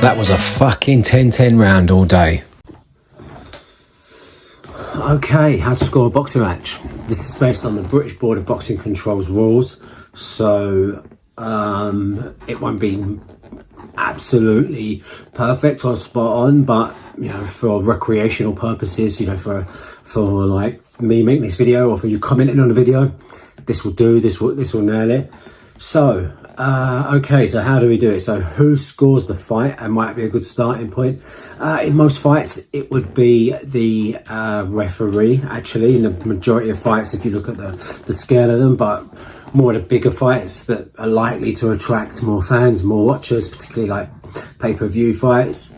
That was a fucking 10-10 round all day. Okay, how to score a boxing match. This is based on the British Board of Boxing Control's rules, so it won't be absolutely perfect or spot on, but you know, for recreational purposes, you know, for like me making this video or for you commenting on the video, this will do. This will nail it. So okay, so how do we do it? So who scores the fight? And might be a good starting point. In most fights it would be the referee, actually, in the majority of fights if you look at the scale of them, but more the bigger fights that are likely to attract more fans, more watchers, particularly like pay-per-view fights,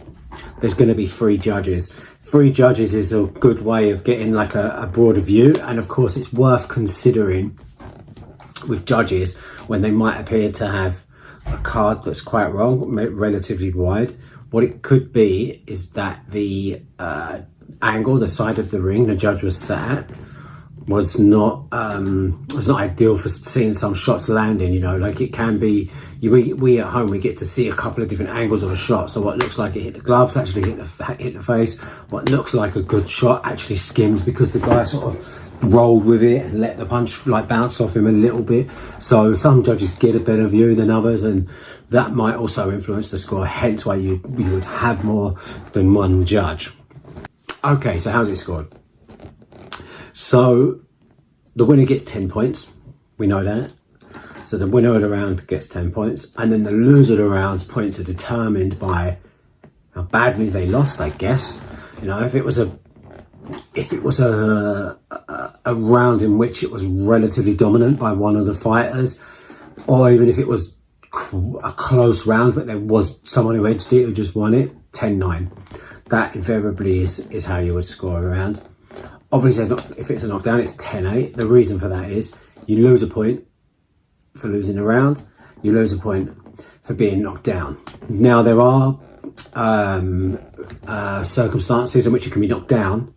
there's going to be 3 judges. 3 judges is a good way of getting like a broader view, and of course it's worth considering with judges when they might appear to have a card that's quite wrong, relatively wide. What it could be is that the angle, the side of the ring the judge was sat at, was not ideal for seeing some shots landing. You know, like it can be, we at home, we get to see a couple of different angles of a shot. So what looks like it hit the gloves actually hit the face. What looks like a good shot actually skims because the guy sort of rolled with it and let the punch like bounce off him a little bit. So some judges get a better view than others, and that might also influence the score, hence why you would have more than one judge. Okay, so how's it scored? So the winner gets 10 points, we know that. So the winner of the round gets 10 points, and then the loser of the round's points are determined by how badly they lost, I guess. You know, if it was a round in which it was relatively dominant by one of the fighters, or even if it was a close round but there was someone who edged it, who just won it, 10-9. That invariably is how you would score a round. Obviously, if it's a knockdown, it's 10-8. The reason for that is you lose a point for losing a round, you lose a point for being knocked down. Now, there are circumstances in which you can be knocked down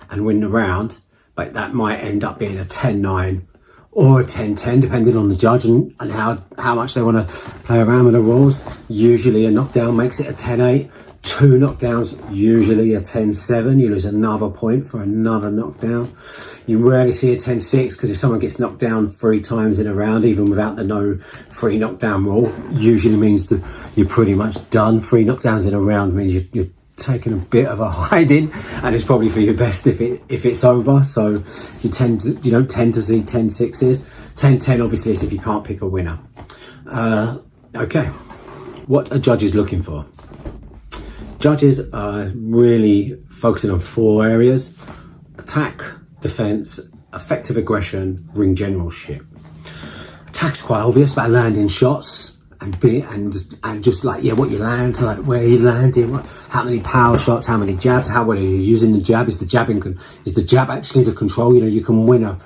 and win the round, but that might end up being a 10-9 or a 10-10, depending on the judge and how much they want to play around with the rules. Usually a knockdown makes it a 10-8. 2 knockdowns, usually a 10-7. You lose another point for another knockdown. You rarely see a 10-6 because if someone gets knocked down 3 times in a round, even without the no 3 knockdown rule, usually means that you're pretty much done. 3 knockdowns in a round means you're taking a bit of a hiding, and it's probably for your best if it's over. So you don't tend to see 10-6s. 10-10 obviously is if you can't pick a winner. Okay, what are judges looking for? Judges are really focusing on 4 areas: attack, defense, effective aggression, ring generalship. Attack's quite obvious, about landing shots and just like, yeah, what you land, like where you landing, how many power shots, how many jabs, how well are you using the jab? Is the jab actually the control? You know, you can win a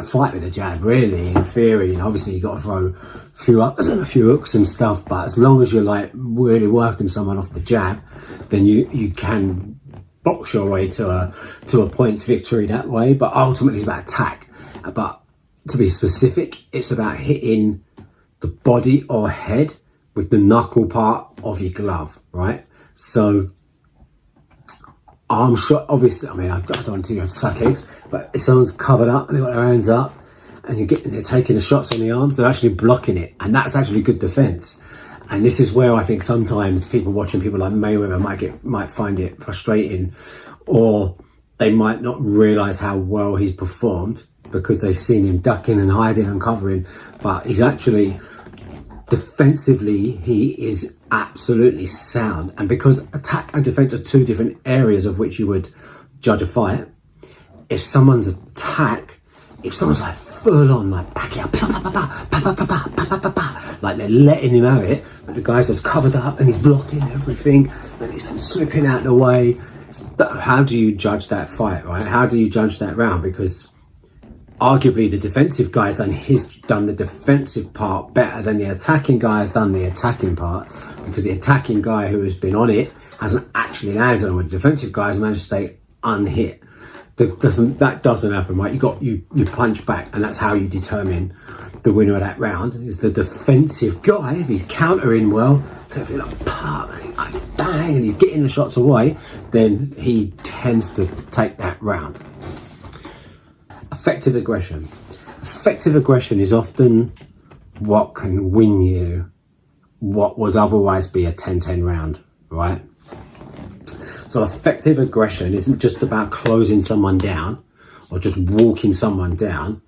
fight with a jab, really, in theory. And obviously you got to throw a few uppers and a few hooks and stuff, but as long as you're like really working someone off the jab, then you can box your way to a points victory that way. But ultimately it's about attack. But to be specific, it's about hitting the body or head with the knuckle part of your glove, right? So arm shot, obviously, I mean, I don't want to suck eggs, but if someone's covered up and they've got their hands up and they're taking the shots on the arms, they're actually blocking it, and that's actually good defense. And this is where I think sometimes people watching people like Mayweather might find it frustrating, or they might not realize how well he's performed because they've seen him ducking and hiding and covering, but he's actually defensively, he is absolutely sound. And because attack and defense are 2 different areas of which you would judge a fight, if someone's like full on, like back it up, like they're letting him have it, but the guy's just covered up and he's blocking everything and he's slipping out the way, how do you judge that fight, right? How do you judge that round? Because arguably the defensive guy has done the defensive part better than the attacking guy has done the attacking part, because the attacking guy who has been on it hasn't actually landed on it. The defensive guy has managed to stay unhit. That doesn't happen, right? You punch back, and that's how you determine the winner of that round. Is the defensive guy, if he's countering well, so if you're like bang, and he's getting the shots away, then he tends to take that round. Effective aggression. Effective aggression is often what can win you what would otherwise be a 10-10 round, right? So effective aggression isn't just about closing someone down or just walking someone down.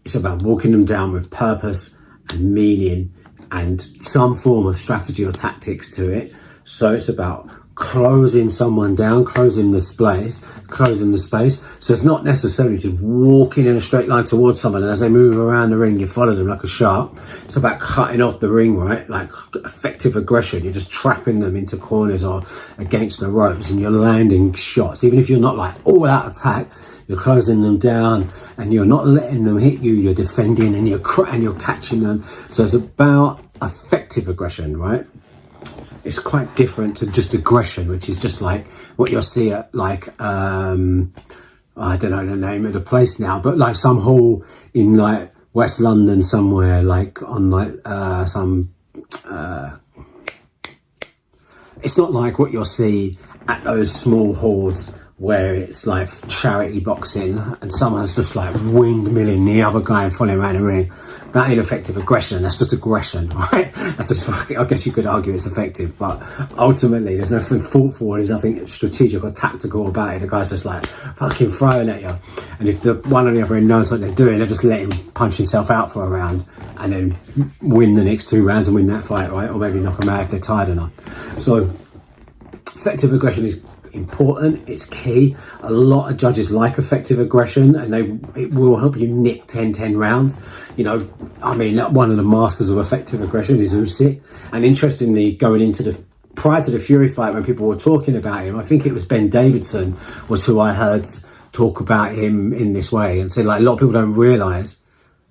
It's about walking them down with purpose and meaning and some form of strategy or tactics to it. So it's about closing someone down, closing the space. So it's not necessarily just walking in a straight line towards someone, and as they move around the ring, you follow them like a shark. It's about cutting off the ring, right? Like effective aggression. You're just trapping them into corners or against the ropes, and you're landing shots. Even if you're not like all out attack, you're closing them down, and you're not letting them hit you. You're defending, and you're catching them. So it's about effective aggression, right? It's quite different to just aggression, which is just like what you'll see at like I don't know the name of the place now, but like some hall in like West London somewhere, like on like it's not like what you'll see at those small halls where it's like charity boxing and someone's just like windmilling the other guy and following around the ring. That ain't effective aggression. That's just aggression, right? That's just, I guess you could argue it's effective, but ultimately there's nothing thoughtful. There's nothing strategic or tactical about it. The guy's just like fucking throwing at you. And if the one on the other end knows what they're doing, they'll just let him punch himself out for a round and then win the next 2 rounds and win that fight, right? Or maybe knock them out if they're tired enough. So effective aggression is important. It's key. A lot of judges like effective aggression, and it will help you nick 10-10 rounds. You know, I mean, one of the masters of effective aggression is Usyk. And interestingly, going into prior to the Fury fight, when people were talking about him, I think it was Ben Davidson was who I heard talk about him in this way and said, like, a lot of people don't realise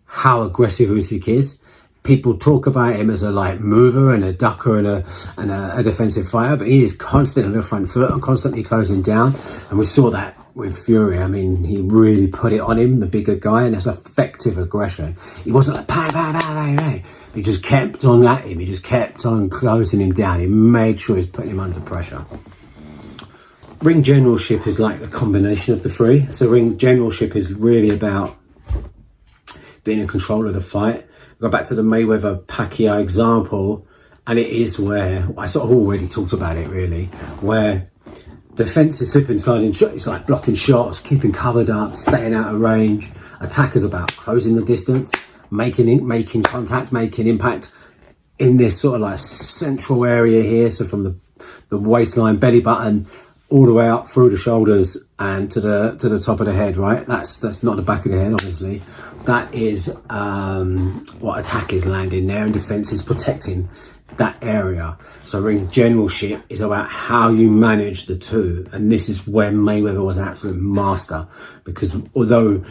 how aggressive Usyk is. People talk about him as a like mover and a ducker and a defensive fighter, but he is constantly on the front foot and constantly closing down. And we saw that with Fury. I mean, he really put it on him, the bigger guy, and that's effective aggression. He wasn't like bang, bang, bang, bang, bang. He just kept on at him. He just kept on closing him down. He made sure he's putting him under pressure. Ring generalship is like a combination of the three. So ring generalship is really about being in control of the fight. Go back to the Mayweather-Pacquiao example, and it is where I sort of already talked about it really, where defense is slipping, sliding, it's like blocking shots, keeping covered up, staying out of range. Attack is about closing the distance, making contact, making impact in this sort of like central area here. So from the waistline, belly button, all the way up through the shoulders and to the top of the head, right? That's not the back of the head, obviously. That is what attack is landing there, and defense is protecting that area. So ring generalship is about how you manage the two, and this is where Mayweather was an absolute master, because although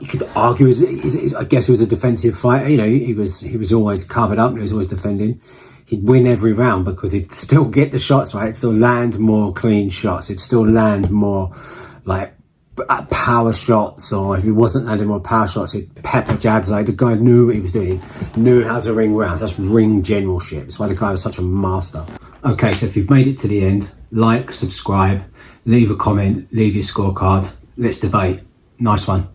you could argue, I guess he was a defensive fighter. You know, he was always covered up, and he was always defending. He'd win every round because he'd still get the shots right. He'd still land more clean shots. He'd still land more like power shots, or if he wasn't landing more power shots, he'd pepper jabs. Like the guy knew what he was doing. He knew how to ring rounds. That's ring generalship. That's why the guy was such a master. Okay, so if you've made it to the end, like, subscribe, leave a comment, leave your scorecard. Let's debate. Nice one.